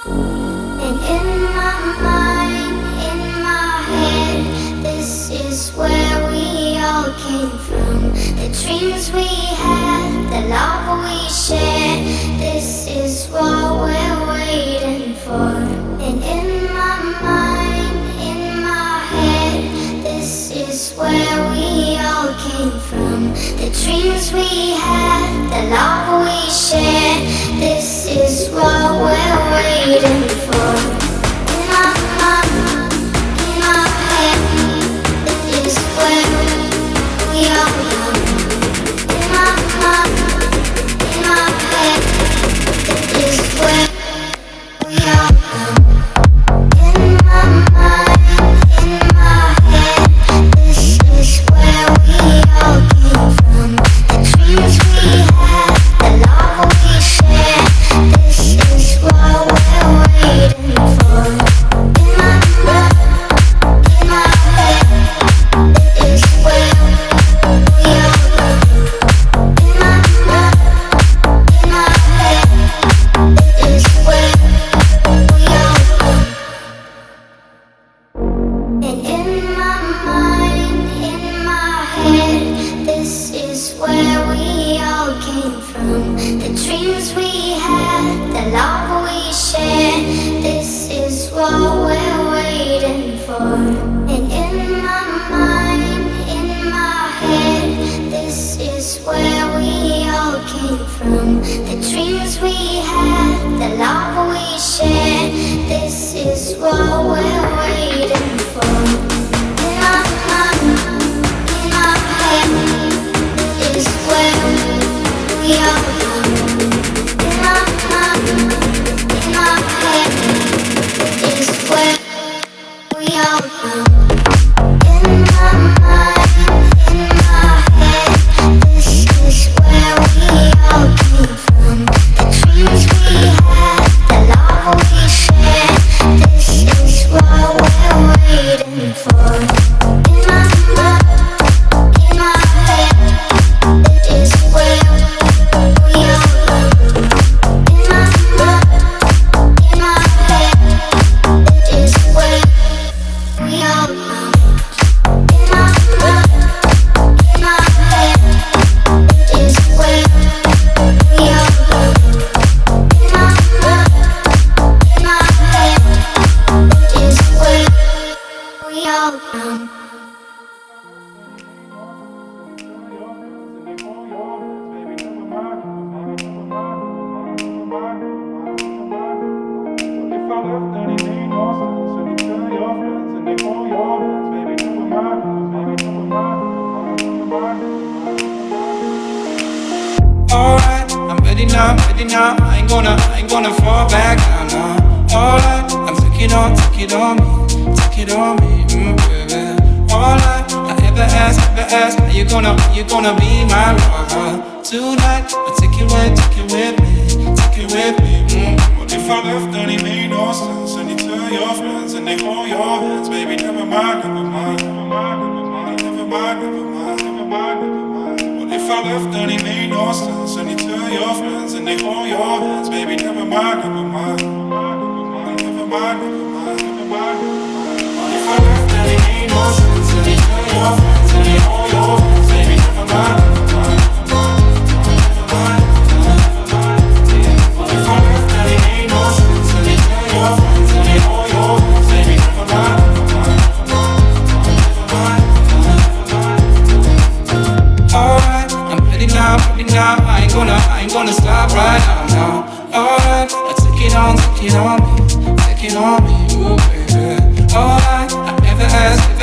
And in my mind, in my head, this is where we all came from. The dreams we had, the love we shared, this is what we're waiting for. And in my mind, in my head, this is where we all came from. The dreams we had, the love we shared, this is what we're waiting for. In my mind, in my head, this is where we all come. In my mind, in my head, this is where we all come. In my mind, in my head, this is where we all came from. The dreams we had, the love we shared, this is what we're waiting for. In my mind, in my head, this is where we all come. In my mind, in my head, this is where we all come. And in my mind, in my head, this is where we all came from. The dreams we had, the love we shared, this is what we're waiting for. And in my mind, in my head, this is where we all came from. The dreams we had, the love we shared, this is what we're waiting for. In my mind, in my head, this is where we all come. In my mind, in my head, this is where we all come. In my mind, in my head, this is where we all came from. The dreams we had, the love we shared, this is what we're waiting for. In my mind, in my head, this is where we all come. In my mind, in my head, this is where we all come. In my mind, in my head, this is where we all come. In my mind, in my head, this is where we all come. Alright, I'm ready now, ready now. I ain't gonna fall back down now. Alright, I'm take it on me, baby. Alright, I ever ask, are you gonna be my lover? Tonight, I'll take it with me. What if I left and it made no sense? And you tell your friends and they hold your hands, baby, never mind. What if I left and it made no sense? And you tell your friends and they hold your hands, baby, never mind. What if I left and it made no sense? And you tell your friends and they hold your hands, baby, never mind. What if I left and it made no sense? And you tell your friends and they hold your hands, baby, never mind. Alright, I'm ready now. I ain't gonna stop right now. Alright, I take it on me, ooh baby. Alright, I ever ask, do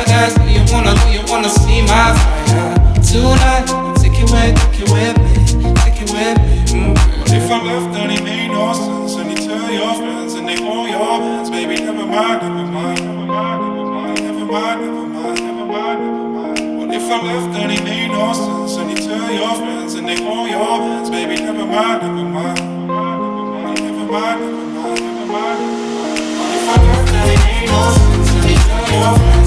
you wanna see my fire? Tonight, take it with me, What if I left and it made no sense? And you tell your friends and they hold your hands, baby, never mind. What if I left and it made no sense? And you tell your friends and they hold your hands, baby, never mind. What if I left and it made no sense? And you tell your friends